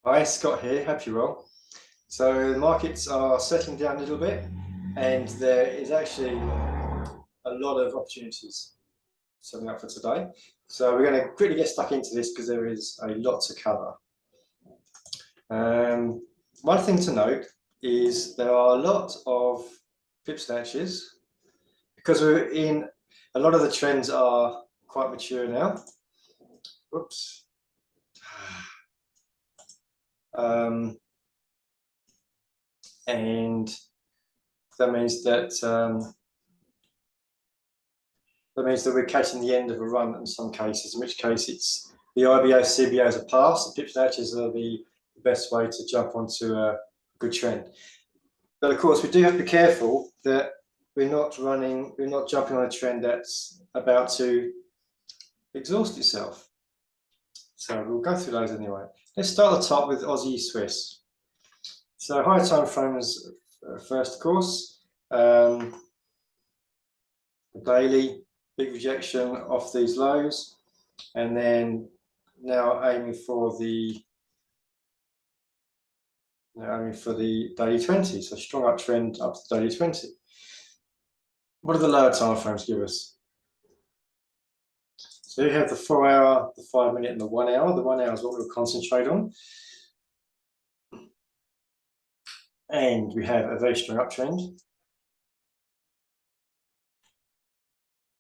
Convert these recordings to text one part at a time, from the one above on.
Hi, Scott here. Hope you're well. So the markets are settling down a little bit, and there is actually a lot of opportunities setting up for today. So we're going to quickly get stuck into this because there is a lot to cover. One thing to note is there are a lot of pip snatches because we're in. A lot of the trends are quite mature now. Whoops. And that means that we're catching the end of a run in some cases, in which case it's the IBOs, CBOs are past. The pip snatches are the best way to jump onto a good trend. But of course, we do have to be careful that we're not jumping on a trend that's about to exhaust itself. So we'll go through those anyway. Let's start at the top with Aussie Swiss. So higher time frames first, of course. The daily big rejection off these lows, and then now aiming for the daily 20. So strong uptrend up to the daily 20. What do the lower time frames give us? So you have the 4 hour, the 5 minute, and the 1 hour. The 1 hour is what we'll concentrate on. And we have a very strong uptrend.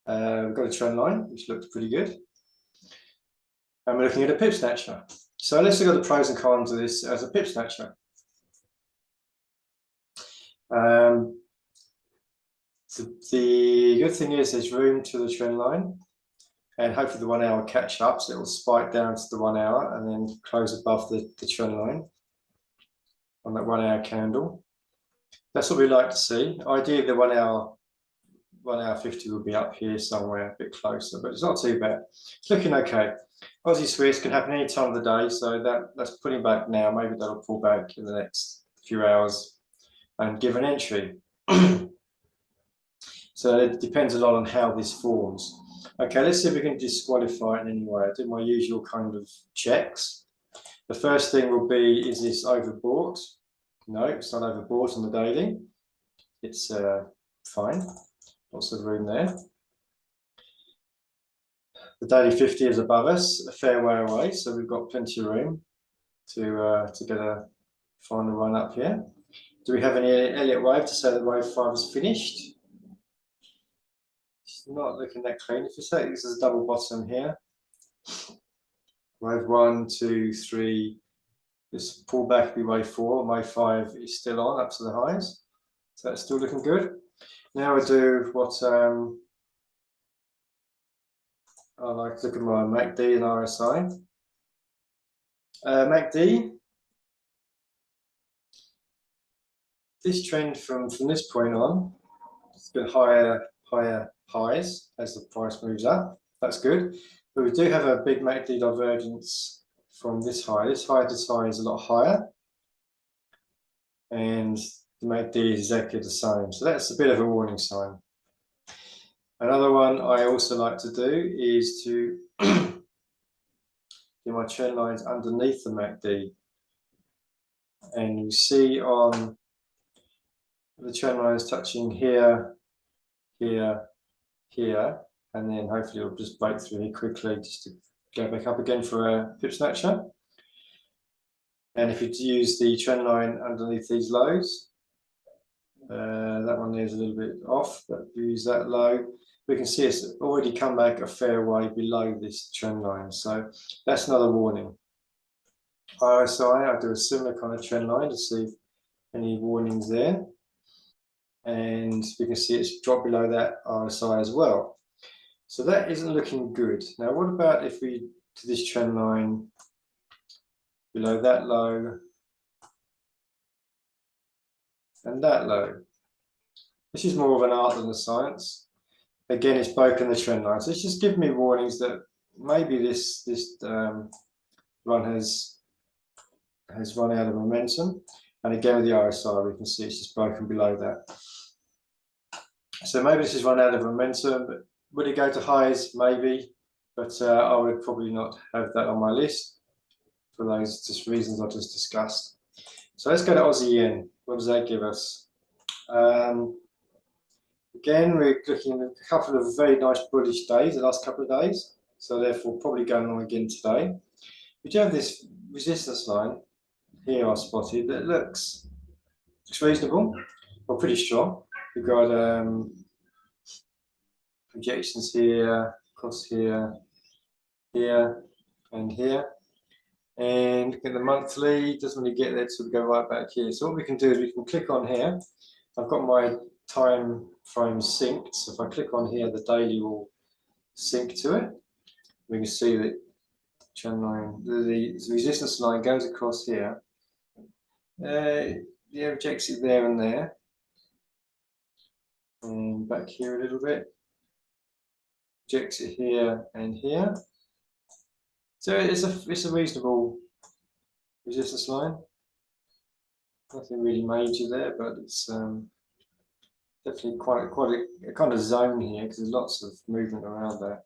We've got a trend line, which looks pretty good. And we're looking at a pip snatcher. So let's look at the pros and cons of this as a pip snatcher. The good thing is there's room to the trend line, and hopefully the 1 hour will catch up, so it will spike down to the 1 hour and then close above the trend line on that 1 hour candle. That's what we like to see. Ideally, the 1 hour 50 will be up here somewhere a bit closer, but it's not too bad. It's looking okay. Aussie Swiss can happen any time of the day, so that's pulling back now. Maybe that'll pull back in the next few hours and give an entry. So it depends a lot on how this forms. Okay, let's see if we can disqualify it in any way. I do my usual kind of checks. The first thing will be, is this overbought? No, it's not overbought on the daily. It's fine. Lots of room there. The daily 50 is above us, a fair way away, so we've got plenty of room to get a final run up here. Do we have any Elliott wave to say that wave 5 is finished? It's not looking that clean. If you say this is a double bottom here, wave 1, 2, 3, this pullback will be wave 4, wave 5 is still on up to the highs, so that's still looking good. Now we'll do what I like to look at my MACD and RSI. MACD, this trend from this point on, it's got higher highs as the price moves up. That's good. But we do have a big MACD divergence from this high. This high to this high is a lot higher. And the MACD is exactly the same. So that's a bit of a warning sign. Another one I also like to do is to do my trend lines underneath the MACD. And you see on the trend lines touching here, here, here, and then hopefully it'll just break through here quickly just to go back up again for a pip snatcher. And if you use the trend line underneath these lows, that one there is a little bit off, but if you use that low, we can see it's already come back a fair way below this trend line. So that's another warning. RSI, I do a similar kind of trend line to see if any warnings there. And we can see it's dropped below that RSI as well. So that isn't looking good. Now, what about if we do this trend line below that low and that low? This is more of an art than a science. Again, it's broken the trend line. So it's just giving me warnings that maybe this run has run out of momentum. And again, with the RSI, we can see it's just broken below that. So maybe this has run out of momentum. But would it go to highs? Maybe. But I would probably not have that on my list. for those just reasons I just discussed. So let's go to Aussie yen. What does that give us? Again, we're looking at a couple of very nice bullish days, the last couple of days. So therefore, probably going on again today. We do have this resistance line here I spotted that looks reasonable, or pretty strong. We've got projections here, across here, here, and here. And look at the monthly, doesn't really get there till we go right back here. So what we can do is we can click on here. I've got my time frame synced. So if I click on here, the daily will sync to it. We can see that trend line, the resistance line goes across here. Yeah, rejects it there and there. And back here a little bit. Rejects it here and here. So it's a reasonable resistance line. Nothing really major there, but it's definitely quite a kind of zone here because there's lots of movement around there.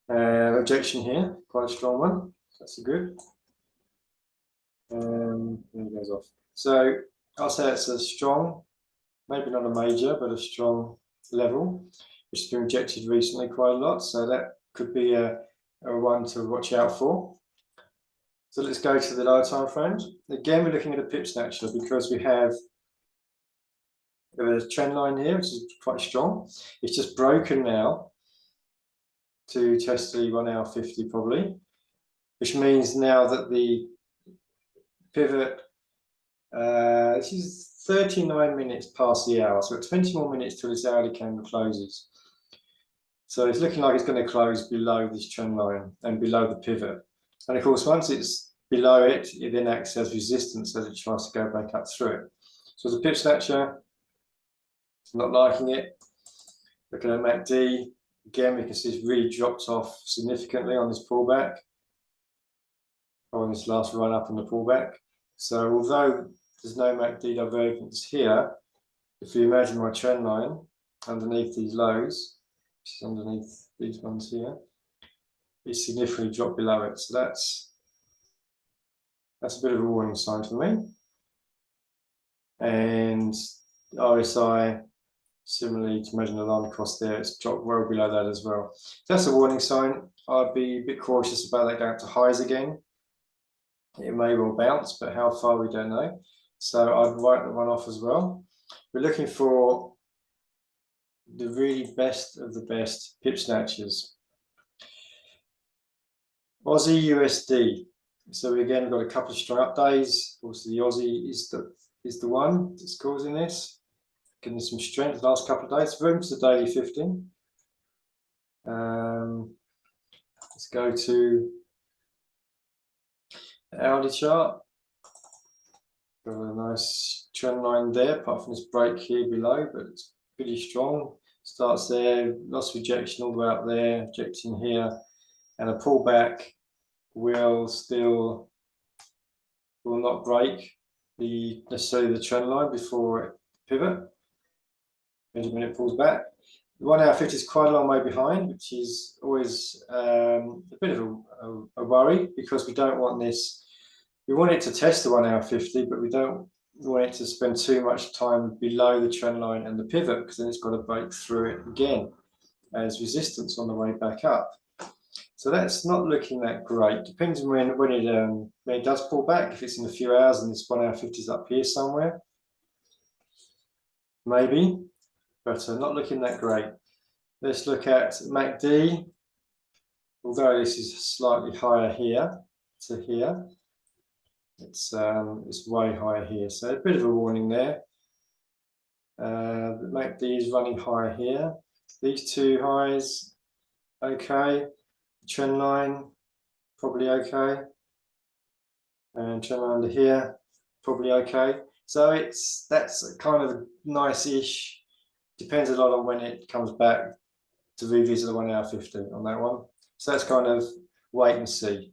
Rejection here, quite a strong one. That's good. There it goes off. So I'll say it's a strong, maybe not a major, but a strong level, which has been rejected recently quite a lot. So that could be a one to watch out for. So let's go to the lower time frames. Again, we're looking at a pip snatcher because we have a trend line here, which is quite strong. It's just broken now to test the 1 hour 50 probably, which means now that the pivot, this is 39 minutes past the hour, so 20 more minutes till this hourly candle closes. So it's looking like it's going to close below this trend line and below the pivot. And of course, once it's below it, it then acts as resistance as it tries to go back up through it. So as a pip snatcher, not liking it. Looking at MACD, again, we can see it's really dropped off significantly on this pullback, on this last run up on the pullback. So although there's no MACD divergence here, if you imagine my trend line underneath these lows, which is underneath these ones here, it's significantly dropped below it. So that's a bit of a warning sign for me. And RSI, similarly to measure the alarm cost there, it's dropped well below that as well. So that's a warning sign. I'd be a bit cautious about that going to highs again. It may well bounce, but how far we don't know. So I'd write that one off as well. We're looking for the really best of the best pip snatchers. Aussie USD. So we again got a couple of strong up days. Also, the Aussie is the one that's causing this. Getting some strength the last couple of days. Room to the daily 15. Let's go to the hourly chart. Got a nice trend line there, apart from this break here below, but it's pretty strong. Starts there, lost rejection all the way up there, rejecting here, and a pullback will not break necessarily the trend line before it pivot. When it pulls back. The 1 hour 50 is quite a long way behind, which is always a bit of a worry because we don't want this. We want it to test the 1 hour 50, but we don't want it to spend too much time below the trend line and the pivot because then it's got to break through it again as resistance on the way back up. So that's not looking that great. Depends on when it does pull back. If it's in a few hours and this 1 hour 50 is up here somewhere, maybe, but not looking that great. Let's look at MACD. Although this is slightly higher here to here, it's way higher here. So a bit of a warning there. The MACD is running higher here. These two highs, okay. Trend line, probably okay. And trend line under here, probably okay. So that's kind of nice-ish. Depends a lot on when it comes back to revisit the 1 hour 50 on that one. So that's kind of wait and see.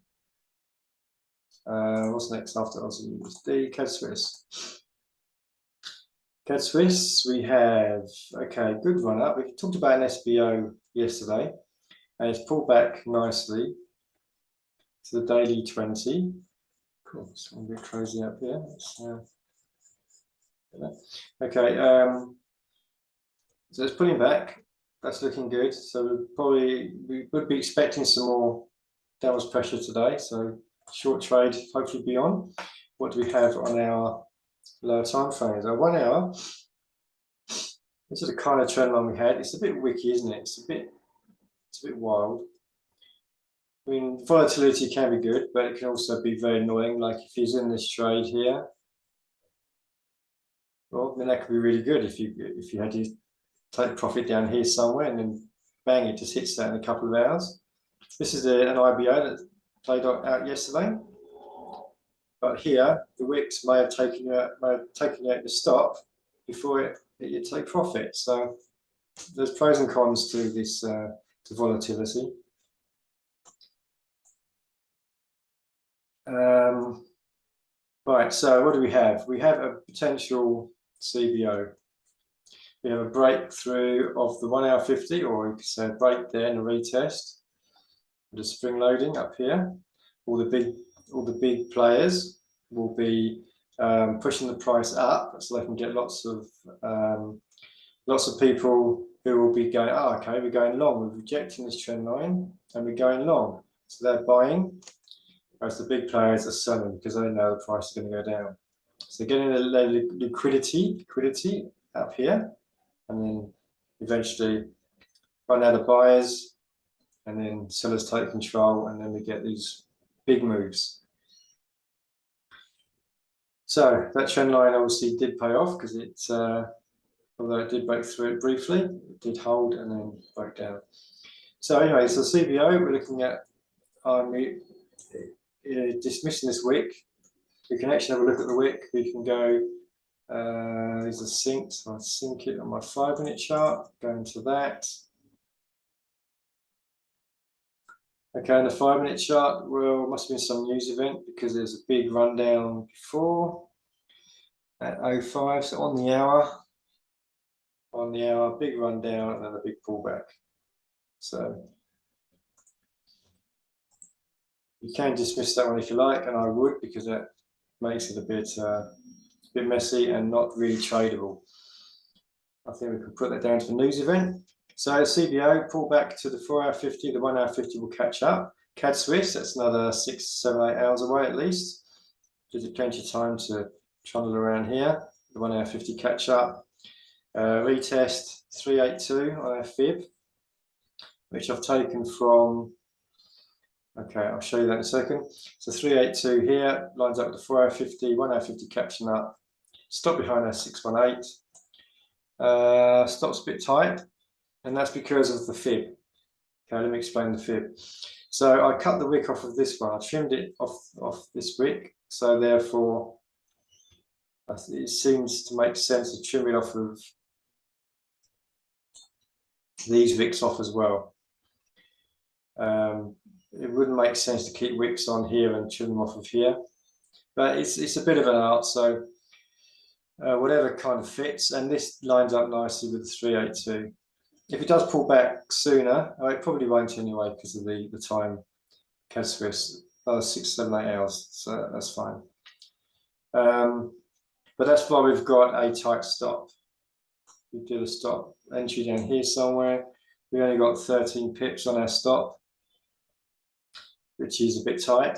What's next after Aussie USD? CAD Swiss. CAD Swiss, we have, okay, good run up. We talked about an SBO yesterday, and it's pulled back nicely to the daily 20. Cool, it's a bit crazy up here. Okay, so it's pulling back. That's looking good. So we would be expecting some more downwards pressure today. So short trade hopefully be on. What do we have on our lower time frames? Our 1 hour. This is the kind of trend line we had. It's a bit wicky, isn't it? It's a bit wild. I mean, volatility can be good, but it can also be very annoying. Like if he's in this trade here, well, then that could be really good if you had to take profit down here somewhere and then bang, it just hits that in a couple of hours. This is an IBO that played out yesterday, but here the wicks may have taken you out the stop before you take profit. So there's pros and cons to this to volatility. Right, so what do we have? We have a potential CBO. We have a breakthrough of the 1 hour 50, or you could say a break there and a retest. The spring loading up here. All the big players will be pushing the price up, so they can get lots of people who will be going, oh, okay, we're going long, we're rejecting this trend line and we're going long. So they're buying, whereas the big players are selling because they know the price is going to go down. So getting the liquidity up here, and then eventually run out of buyers, and then sellers take control, and then we get these big moves. So that trend line obviously did pay off because although it did break through it briefly, it did hold and then broke down. So anyway, so CBO, we're looking at dismissing this wick. We can actually have a look at the wick. We can go, these are synced, so I'll sync it on my 5-minute chart, go into that. Okay, on the 5-minute chart, well, must have been some news event because there's a big rundown before at 05, so on the hour, big rundown and then a big pullback. So you can dismiss that one if you like, and I would, because that makes it a bit messy and not really tradable. I think we can put that down to the news event. So CBO pull back to the 4 hour 50, the 1 hour 50 will catch up. CAD Swiss, that's another 6, 7, 8 hours away at least. Gives you plenty of time to trundle around here. The 1 hour 50 catch up. Retest 382 on our fib, which I've taken from, okay, I'll show you that in a second. So 382 here lines up with the 4 hour 50, 1 hour 50 catching up. Stop behind our 618. Stop's a bit tight, and that's because of the fib. Okay, let me explain the fib. So I cut the wick off of this one. I trimmed it off this wick, so therefore it seems to make sense to trim it off of these wicks off as well. It wouldn't make sense to keep wicks on here and trim them off of here, but it's a bit of an art, so whatever kind of fits, and this lines up nicely with the 382. If it does pull back sooner, it probably won't anyway because of the time CAD Swiss, 6, 7, 8 hours, so that's fine. But that's why we've got a tight stop. We did a stop entry down here somewhere. We only got 13 pips on our stop, which is a bit tight.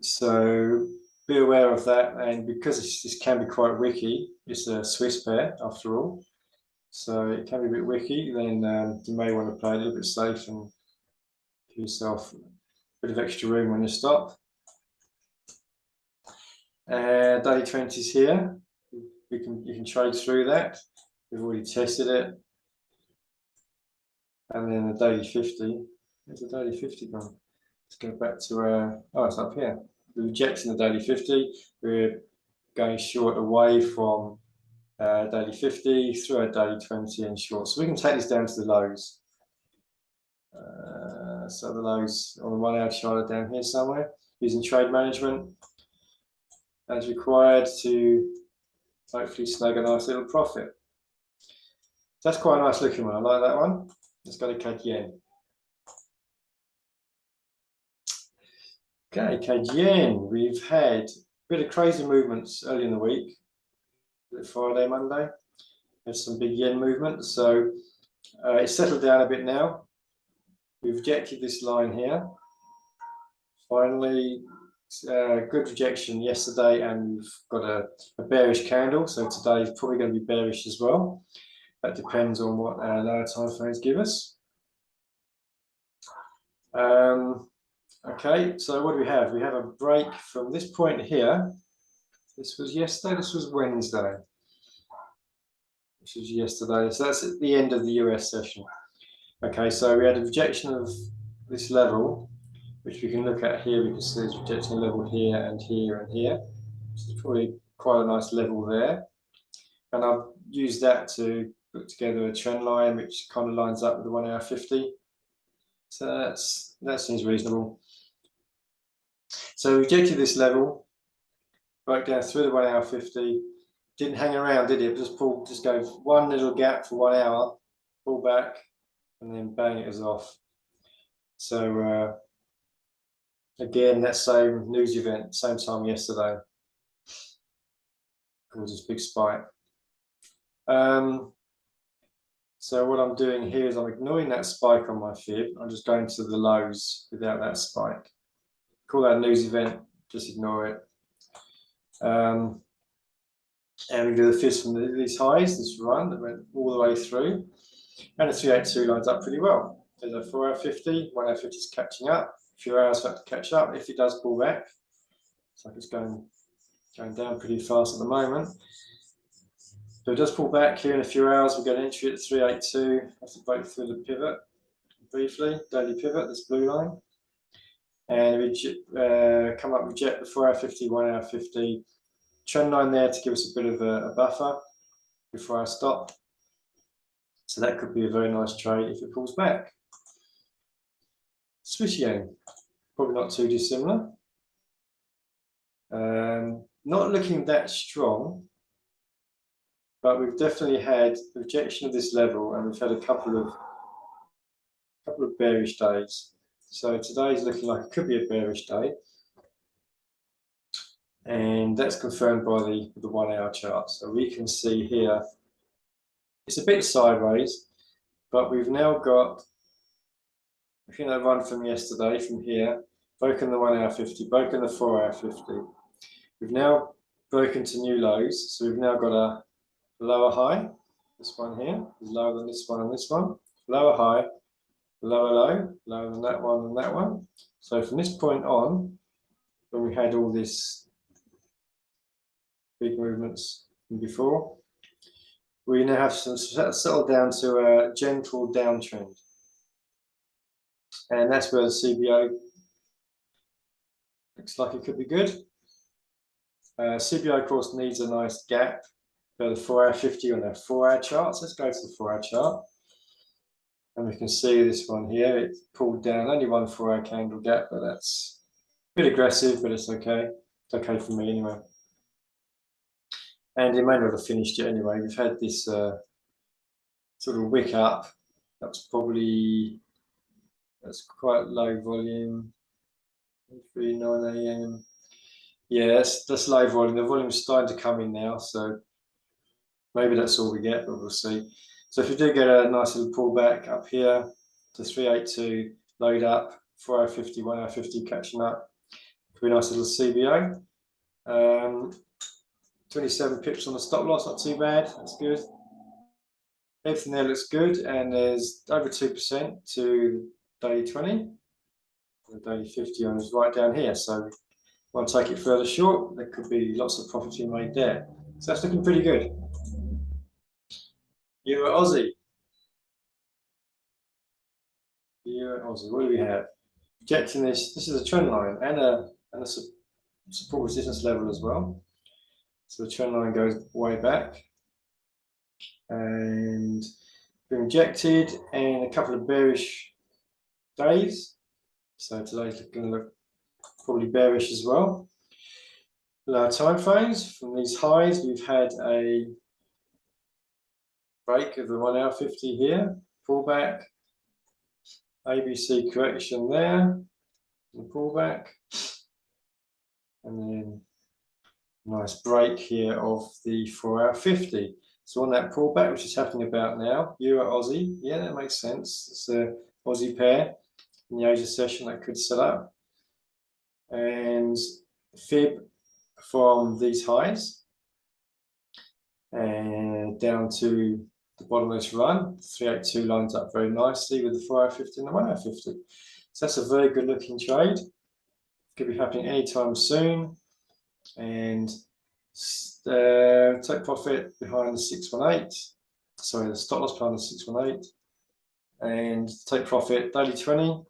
So be aware of that, and because this can be quite wicky, it's a Swiss pair after all, so it can be a bit wicky, then you may want to play a little bit safe and give yourself a bit of extra room when you stop. Daily 20s here, you can trade through that. We've already tested it. And then the daily 50, where's the daily 50 gone? Let's go back to, oh, it's up here. We're rejecting the daily 50. We're going short away from daily 50 through our daily 20 and short. So we can take this down to the lows. So the lows on the 1 hour chart are down here somewhere, using trade management as required to hopefully snag a nice little profit. That's quite a nice looking one. I like that one. Let's go to CAD Yen. Okay, CAD Yen. We've had a bit of crazy movements early in the week. Friday, Monday. There's some big yen movement. So it's settled down a bit now. We've rejected this line here. Finally, good rejection yesterday, and we've got a bearish candle. So today is probably going to be bearish as well. That depends on what our lower time frames give us. Okay, so what do we have? We have a break from this point here. This was yesterday, this was Wednesday. This was yesterday, so that's at the end of the US session. Okay, so we had a rejection of this level, which we can look at here. We can see there's rejection level here and here and here. Which is probably quite a nice level there. And I've used that to put together a trend line, which kind of lines up with the 1 hour 50. So that seems reasonable. So we rejected this level, broke down through the 1 hour 50, didn't hang around, did it? Just go one little gap for 1 hour, pull back, and then bang, it was off. So again, that same news event, same time yesterday, caused this big spike. So what I'm doing here is I'm ignoring that spike on my fib. I'm just going to the lows without that spike. Call that a news event, just ignore it. And we do the fibs from these highs, this run that went all the way through. And the 382 lines up pretty well. There's a 4 hour 50, 1 hour 50 is catching up. A few hours for it to catch up if it does pull back. It's like it's going down pretty fast at the moment. So it does pull back here in a few hours. We'll get an entry at 382. Have to break through the pivot briefly, daily pivot, this blue line. And we come up, reject the 4 hour 50, 1 hour 50. Trend line there to give us a bit of a buffer before I stop. So that could be a very nice trade if it pulls back. Swiss yen, probably not too dissimilar. Not looking that strong, but we've definitely had rejection of this level, and we've had a couple of bearish days. So today's looking like it could be a bearish day, and that's confirmed by the 1 hour chart. So we can see here it's a bit sideways, but we've now got, if you know, run from yesterday from here, broken the 1 hour 50, broken the 4 hour 50. We've now broken to new lows, so we've now got a lower high. This one here is lower than this one and this one. Lower high, lower low, lower than that one and that one. So from this point on, when we had all this big movements from before, we now have settled down to a gentle downtrend. And that's where the CBO looks like it could be good. CBO, of course, needs a nice gap for the 4 hour 50 on their 4 hour charts. Let's go to the 4 hour chart. And we can see this one here. It pulled down only one 4 hour candle gap, but that's a bit aggressive, but it's okay. It's okay for me anyway. And it may not have finished yet anyway. We've had this sort of wick up. That's quite low volume. 3:09 AM. Yeah, that's low volume. The volume's starting to come in now, so maybe that's all we get, but we'll see. So if we do get a nice little pullback up here to 382, load up, 4 hour 50, 1 hour 50 catching up, could be a nice little CBO. 27 pips on the stop loss, not too bad, that's good. Everything there looks good, and there's over 2% to day 20. The day 50 on is right down here, so if I want to take it further short, there could be lots of profit being made there. So that's looking pretty good. Euro Aussie. Euro Aussie, what do we have? Rejecting this is a trend line and a support resistance level as well. So the trend line goes way back. And been rejected and a couple of bearish days. So today's going to look probably bearish as well. Lower time frames from these highs, we've had a break of the 1 hour 50 here, pullback, ABC correction there, the pullback, and then nice break here of the 4-hour 50. So on that pullback, which is happening about now, Euro Aussie, yeah, that makes sense. It's a Aussie pair in the Asia session that could set up, and fib from these highs and down to the bottom of this run. 382 lines up very nicely with the 4-hour 50 and the 1-hour 50. So that's a very good looking trade. Could be happening anytime soon. And take profit behind the 618. Sorry, the stop loss behind the 618. And take profit daily 20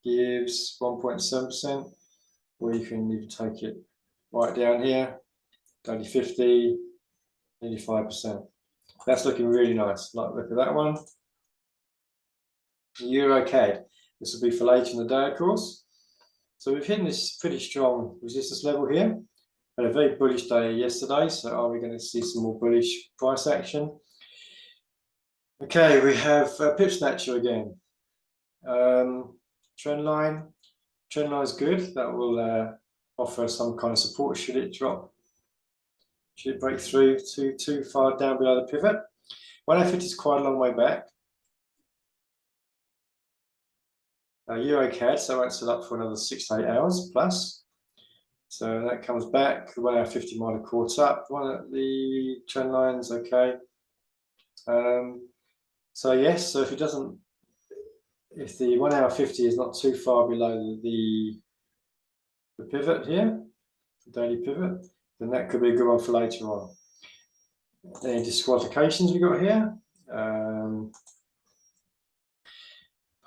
gives 1.7%, or you can even take it right down here, daily 50, nearly 5%. That's looking really nice. Like, look at that one. Euro CAD. This will be for later in the day, of course. So we've hit this pretty strong resistance level here. Had a very bullish day yesterday, so are we going to see some more bullish price action? Okay, we have pip snatcher again. Trend line is good. That will offer some kind of support should it drop. Should it break through too far down below the pivot? 150 is quite a long way back. Euro CAD, so it won't set up for another 6 to 8 hours plus. So that comes back. The 1-hour 50 might have caught up. The trend line's okay. So yes, so if the 1-hour 50 is not too far below the pivot here, the daily pivot, then that could be a good one for later on. Any disqualifications we got here?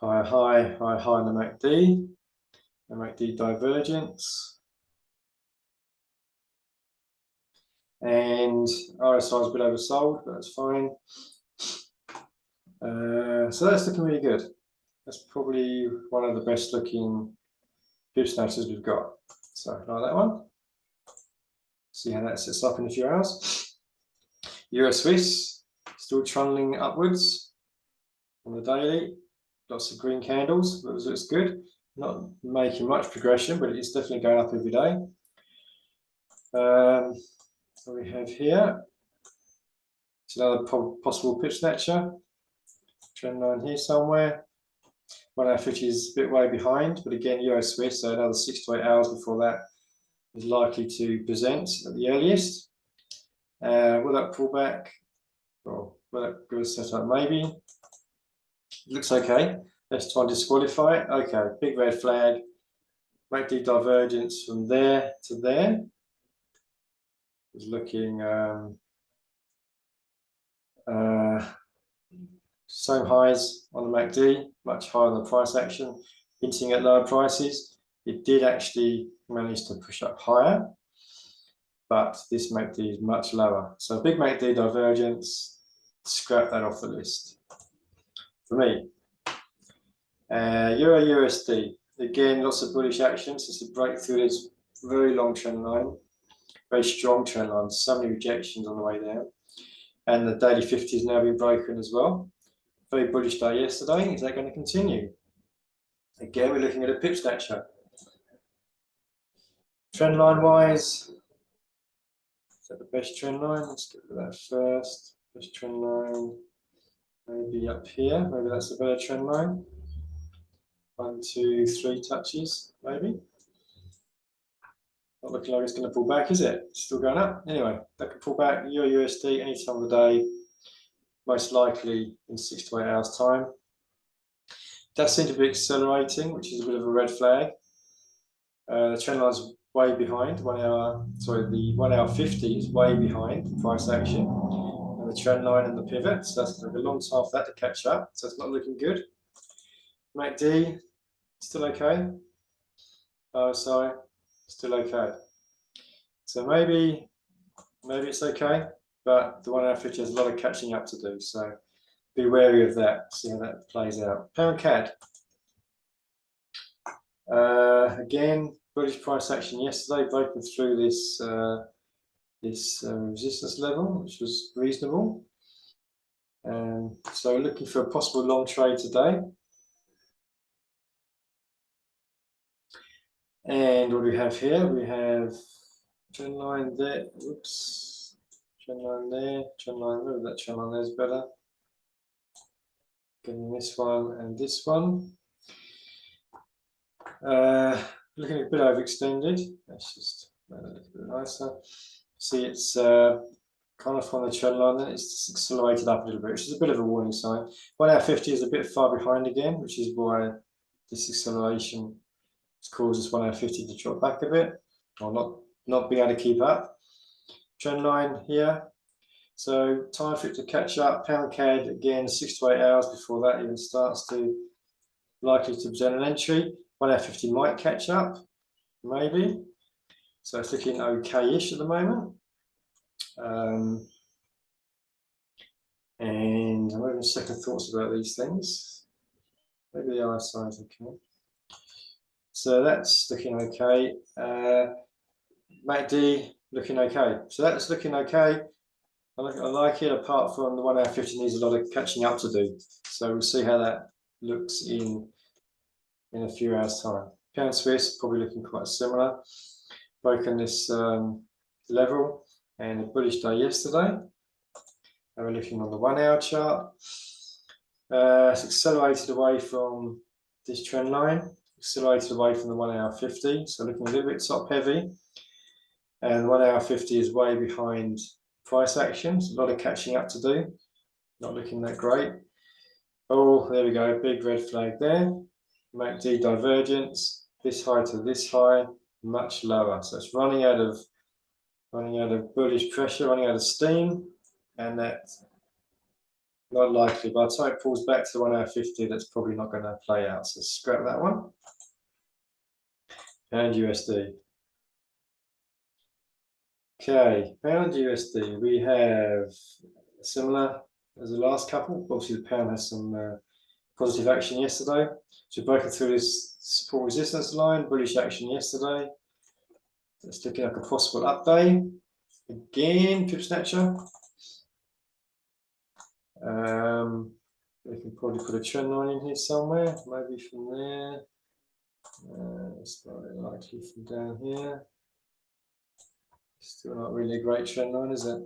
High in the MACD divergence, and RSI is a bit oversold, but that's fine. So that's looking really good. That's probably one of the best looking pip snatchers we've got. So like that one. See how that sets up in a few hours. Euro Swiss still trundling upwards on the daily. Lots of green candles. Looks good. Not making much progression, but it's definitely going up every day. So we have here. It's another possible pip snatcher. Trend line here somewhere. 1-hour 50 is a bit way behind, but again, Euro Swiss, so another 6 to 8 hours before that is likely to present at the earliest. Will that pull back? Or will that give us a setup? Maybe. It looks okay. Let's try and disqualify it. Okay, big red flag. MACD divergence from there to there. Is looking same highs on the MACD, much higher than the price action, hinting at lower prices. It did actually manage to push up higher, but this MACD is much lower. So big MACD divergence, scrap that off the list for me. Euro USD, again, lots of bullish action since it broke through this very long trend line, very strong trend line, so many rejections on the way there. And the daily 50 has now been broken as well. Very bullish day yesterday. Is that going to continue? Again, we're looking at a pip snatcher. Trend line wise, is that the best trend line? Let's get rid of that first. Best trend line, maybe up here. Maybe that's a better trend line. 1, 2, 3 touches, maybe. Not looking like it's going to pull back, is it? It's still going up. Anyway, that could pull back. Euro USD any time of the day, most likely in 6 to 8 hours time. That seems to be accelerating, which is a bit of a red flag. The trend line is way behind. The 1-hour 50 is way behind the price action, and the trend line and the pivot. So that's going to take a long time for that to catch up. So it's not looking good. MACD still okay. RSI still okay. So maybe it's okay, but the 1-hour 50 has a lot of catching up to do. So be wary of that. See how that plays out. Pound CAD. Again, bullish price action yesterday, breaking through this resistance level, which was reasonable. So looking for a possible long trade today. And what do we have here? We have trend line there. Oops. Trend line there. Trend line there. That trend line there is better. Getting this one and this one. Looking a bit overextended. That's just a little bit nicer. See, it's kind of on the trend line. Then it's just accelerated up a little bit, which is a bit of a warning sign. 1 hour 50 is a bit far behind again, which is why this acceleration causes 1 hour 50 to drop back a bit, or not be able to keep up. Trend line here. So time for it to catch up. Pound CAD again 6 to 8 hours before that even starts to likely to present an entry. 1 hour 50 might catch up, maybe. So it's looking okay-ish at the moment. And I'm having second thoughts about these things. Maybe the RSI is okay. So that's looking okay. MACD looking okay. So that's looking okay. I like it, apart from the 1 hour 50 needs a lot of catching up to do. So we'll see how that looks in a few hours' time. Pound Swiss probably looking quite similar. Broken this level and a bullish day yesterday. And we're looking on the 1 hour chart. It's accelerated away from this trend line, accelerated away from the 1 hour 50. So looking a little bit top heavy. And 1 hour 50 is way behind price actions. A lot of catching up to do. Not looking that great. Oh, there we go. Big red flag there. MACD divergence. This high to this high, much lower. So it's running out of bullish pressure, running out of steam, and that's not likely. By the time it pulls back to the 1 hour 50, that's probably not going to play out. So scrap that one. And USD. Okay, pound USD. We have similar as the last couple. Obviously, the pound has some positive action yesterday. So broken through this support resistance line, bullish action yesterday. It's looking like a possible up day. Again, pip snatcher. We can probably put a trend line in here somewhere, maybe from there. It's not likely from down here. Still not really a great trend line, is it?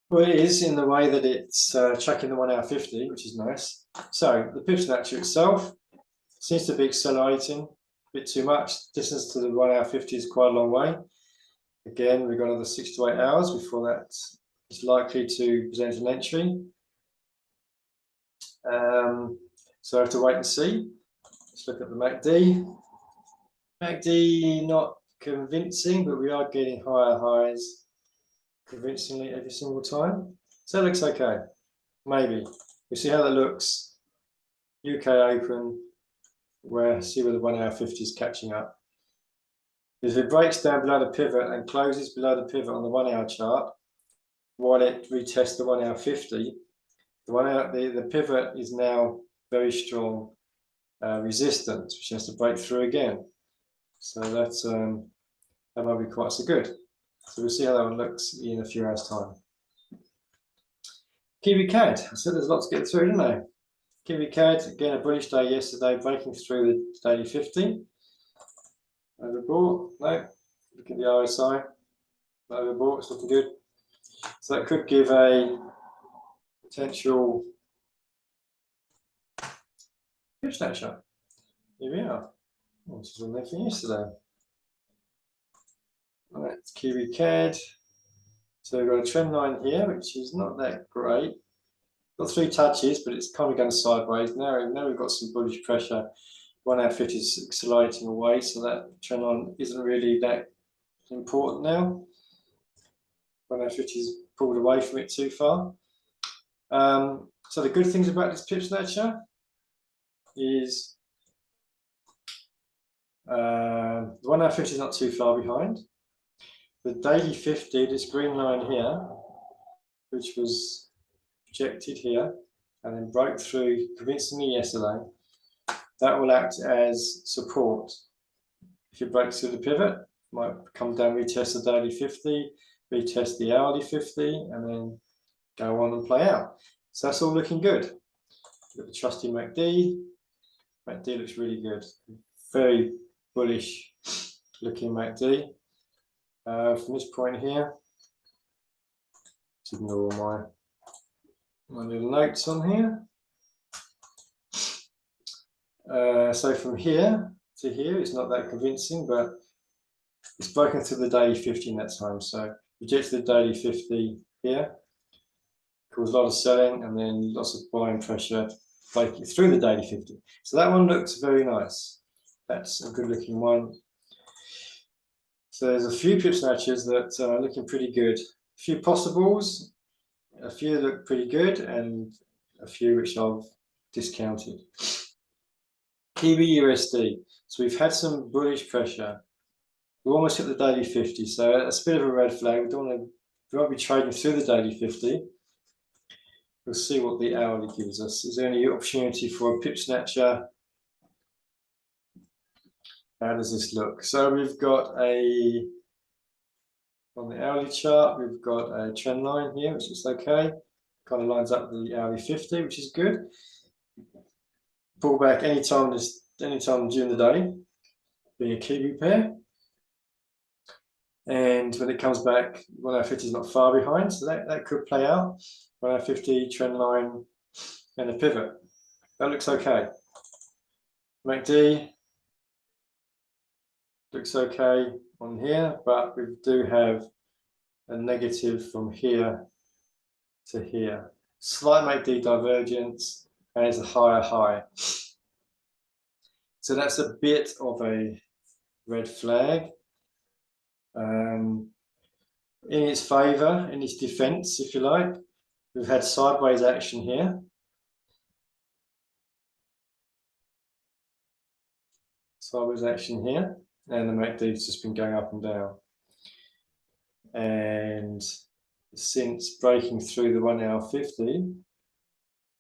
Well, it is in the way that it's tracking the 1 hour 50, which is nice. So the pip snatcher itself seems to be accelerating a bit too much. Distance to the 1 hour 50 is quite a long way. Again, we've got another 6 to 8 hours before that is likely to present an entry. So I have to wait and see. Let's look at the MACD. MACD not convincing, but we are getting higher highs convincingly every single time. So it looks okay. Maybe. We'll see how that looks. UK open, see where the 1 hour 50 is catching up. If it breaks down below the pivot and closes below the pivot on the 1 hour chart, while it retests the 1 hour 50, the pivot is now very strong resistance, which has to break through again. So that's that might be quite so good. So we'll see how that one looks in a few hours' time. Kiwi CAD. I said there's a lot to get through, didn't I? Kiwi CAD, again, a bullish day yesterday, breaking through the daily 50. Overbought? No. Look at the RSI. Overbought, it's looking good. So that could give a potential pip snatcher. Here we are. This was on there for yesterday. All right, it's Kiwi CAD. So we've got a trend line here, which is not that great. Got 3 touches, but it's kind of going sideways. Now we've got some bullish pressure. 1 hour 50 is accelerating away, so that trend line isn't really that important now. 1 hour 50 is pulled away from it too far. So the good things about this pip snatcher is the 1 hour 50 is not too far behind. The daily 50, this green line here, which was projected here and then broke through convincingly yesterday, that will act as support. If it breaks through the pivot, it might come down, retest the daily 50, retest the hourly 50, and then go on and play out. So that's all looking good. Look at the trusty MACD. MACD looks really good. Very bullish looking MACD. From this point here, let's ignore my little notes on here. So from here to here, it's not that convincing, but it's broken through the daily 50 in that time. So rejected the daily 50 here, caused a lot of selling, and then lots of buying pressure breaking through the daily 50. So that one looks very nice. That's a good looking one. So there's a few pip snatchers that are looking pretty good. A few possibles, a few look pretty good, and a few which I've discounted. Kiwi USD. So we've had some bullish pressure. We almost hit the daily 50, so that's a bit of a red flag. We won't be trading through the daily 50. We'll see what the hourly gives us. Is there any opportunity for a pip snatcher? How does this look? So we've got on the hourly chart, we've got a trend line here, which is okay. Kind of lines up with the hourly 50, which is good. Pull back anytime during the day, being a Kiwi pair. And when it comes back, 150 is not far behind, so that could play out. 150, trend line, and a pivot. That looks okay. MACD looks okay on here, but we do have a negative from here to here. Slight MACD divergence, and it's a higher high. So that's a bit of a red flag. In its favor, in its defense, if you like, we've had sideways action here. Sideways action here, and the MACD's just been going up and down. And since breaking through the 1 hour 50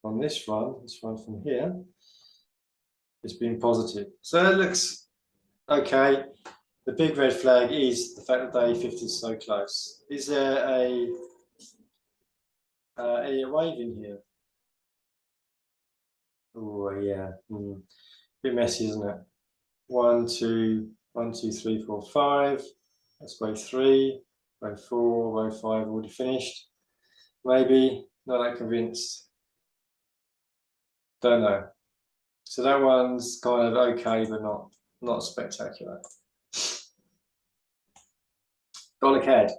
on this one from here, it's been positive. So it looks okay. The big red flag is the fact that daily 50 is so close. Is there a wave in here? Oh yeah, bit messy, isn't it? 1, 2, 3, 4, 5. That's wave 3, wave 4, wave 5 already finished. Maybe not that convinced. Don't know. So that one's kind of okay, but not spectacular. Dollar CAD.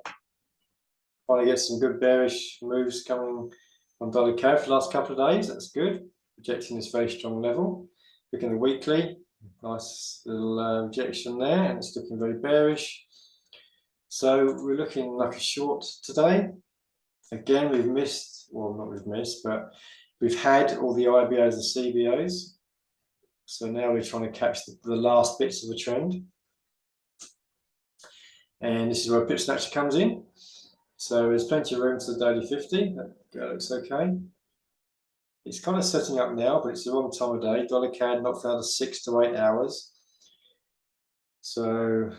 Trying to get some good bearish moves coming on dollar CAD for the last couple of days. That's good. Rejecting this very strong level. Looking at the weekly, nice little rejection there, and it's looking very bearish. So we're looking like a short today. Again, we've missed, well, not we've missed, but we've had all the IBOs and CBOs. So now we're trying to catch the last bits of the trend. And this is where pip snatcher comes in. So there's plenty of room to the daily 50. That looks okay. It's kind of setting up now, but it's the wrong time of day. Dollar CAD not for another 6 to 8 hours. So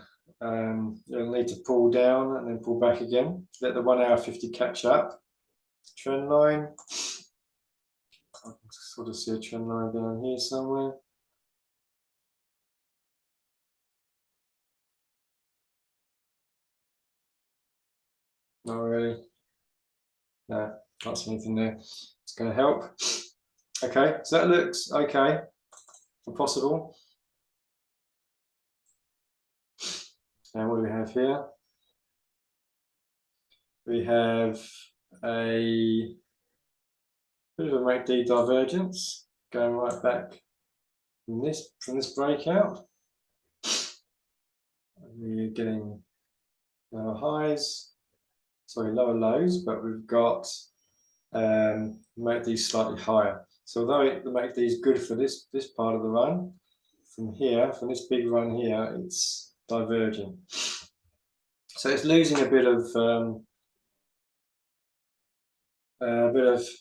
you'll need to pull down and then pull back again. Let the 1 hour 50 catch up. Trend line. I can sort of see a trend line down here somewhere. Not really. No, can't see anything there. It's going to help. Okay, so that looks okay for possible. And what do we have here? We have a bit of a MACD divergence going right back from this breakout. We're getting lower highs, sorry, lower lows, but we've got MACD slightly higher. So although the MACD is good for this part of the run, from this big run here, it's diverging. So it's losing a bit of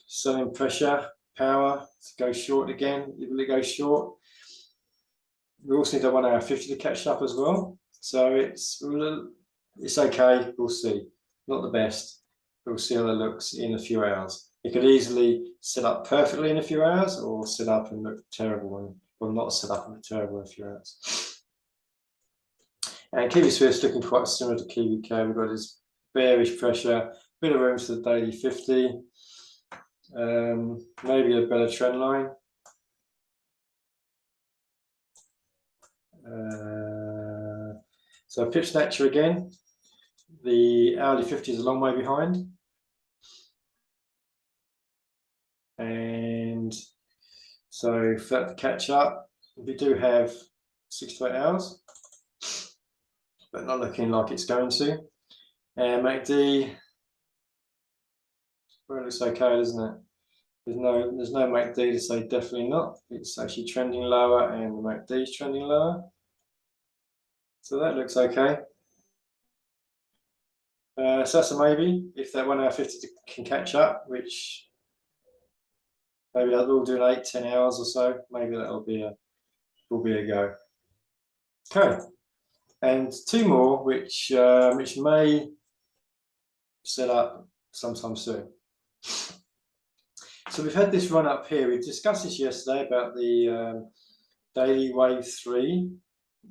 selling pressure, power to go short again. Will it go short? We also need a 1 hour 50 to catch up as well. So it's okay. We'll see. Not the best. We'll see how that looks in a few hours. It could easily set up perfectly in a few hours, or set up and look terrible, or not set up and look terrible in a few hours. And Kiwi Swift's looking quite similar to KVK. We've got this bearish pressure, bit of room to the daily 50, maybe a better trend line. So pip snatcher again. The hourly 50 is a long way behind. And so for that to catch up, we do have 6 to 8 hours, but not looking like it's going to. And MACD, well, it looks okay, doesn't it? There's no MACD to say definitely not. It's actually trending lower, and the MACD is trending lower. So that looks okay. So that's a maybe. If that 1 hour 50 can catch up, which maybe we'll do in 8-10 hours or so, maybe that'll be a go. Okay, and 2 more, which may set up sometime soon. So we've had this run up here. We've discussed this yesterday about the daily wave 3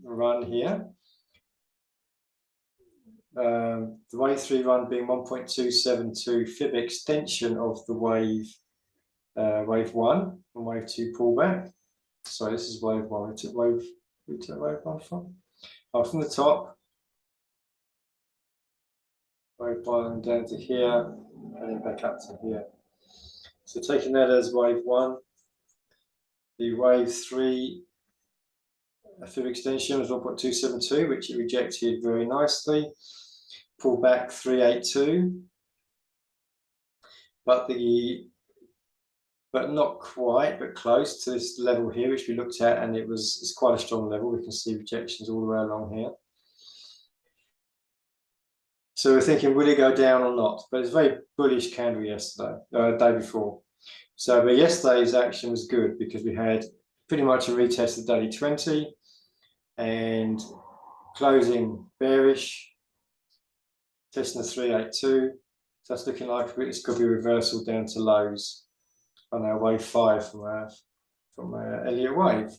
run here. The wave 3 run being 1.272 fib extension of the wave 1 and wave 2 pullback. So this is wave 1. We took wave 1 from? Oh, from the top. Wave 1 down to here, and then back up to here. So taking that as wave 1, the wave 3 fib extension was 1.272, which it rejected very nicely. Pulled back 382, but not quite, but close to this level here, which we looked at, and it's quite a strong level. We can see rejections all the way along here. So we're thinking, will it go down or not? But it's a very bullish candle yesterday, day before. So but yesterday's action was good because we had pretty much a retest of daily 20 and closing bearish, testing the 382. So that's looking like it's could be a reversal down to lows on our wave 5 from our Elliott wave.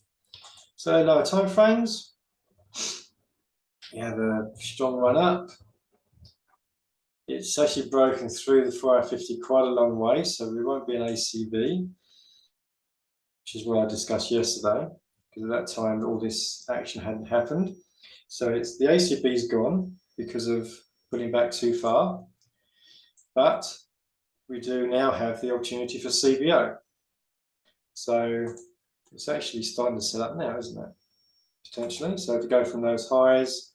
So lower time frames, we have a strong run up. It's actually broken through the 4 hour 50 quite a long way, so we won't be an ACB, which is what I discussed yesterday, because at that time all this action hadn't happened. So it's the ACB's gone because of pulling back too far, but we do now have the opportunity for CBO. So it's actually starting to set up now, isn't it? Potentially. So to go from those highs,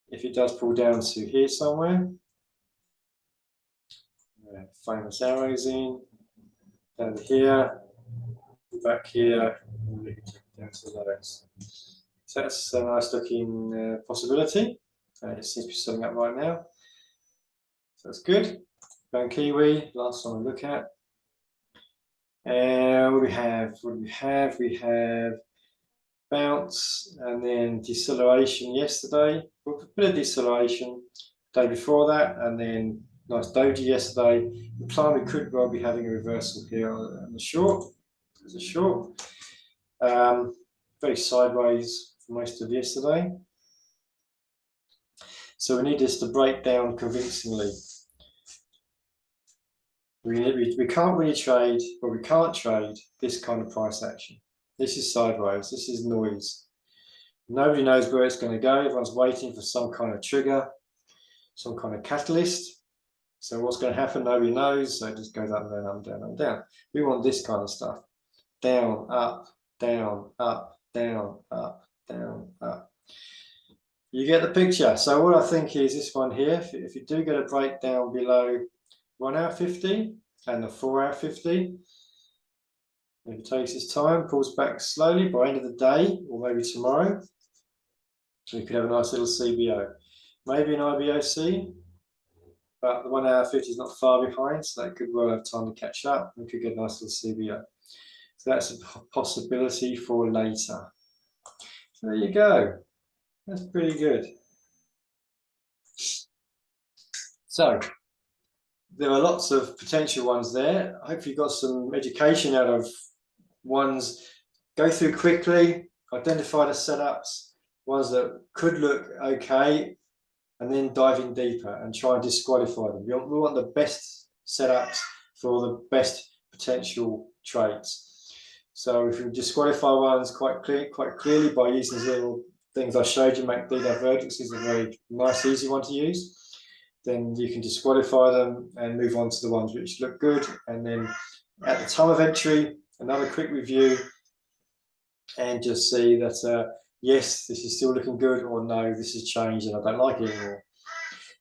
if it does pull down to here somewhere, famous arrows in, down to here, back here, and we can take it down to the lows. So that's a nice looking possibility. It seems to be setting up right now. So that's good. Going Kiwi, last one we look at. And what do we have? We have bounce and then deceleration yesterday. A bit of deceleration day before that, and then nice doji yesterday. Implying we could well be having a reversal here on the short. There's a short. Very sideways for most of yesterday. So we need this to break down convincingly. We can't really trade, or we can't trade this kind of price action. This is sideways, this is noise. Nobody knows where it's going to go. Everyone's waiting for some kind of trigger, some kind of catalyst. So what's going to happen, nobody knows. So it just goes up and down, up and down, up and down. We want this kind of stuff. Down, up, down, up, down, up, down, up. You get the picture. So what I think is this one here, if you do get a breakdown below 1 hour 50 and the 4 hour 50, if it takes its time, pulls back slowly by the end of the day or maybe tomorrow, we could have a nice little CBO. Maybe an IBOC, but the 1 hour 50 is not far behind, so that could well have time to catch up. We could get a nice little CBO. So that's a possibility for later. So there you go. That's pretty good. So there are lots of potential ones there. I hope you got some education out of ones. Go through quickly, identify the setups. ones that could look okay, and then dive in deeper and try and disqualify them. We want the best setups for the best potential trades. So if you disqualify ones quite clearly by using these little things I showed you, make D divergence is a very nice, easy one to use. Then you can disqualify them and move on to the ones which look good. And then at the time of entry, another quick review and just see that yes, this is still looking good, or no, this has changed and I don't like it anymore.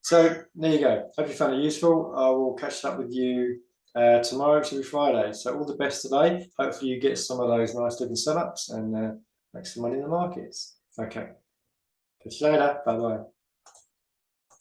So there you go. Hope you found it useful. I will catch up with you tomorrow, which will be Friday. So all the best today. Hopefully you get some of those nice looking setups and make some money in the markets. Okay. Catch you later. Bye bye.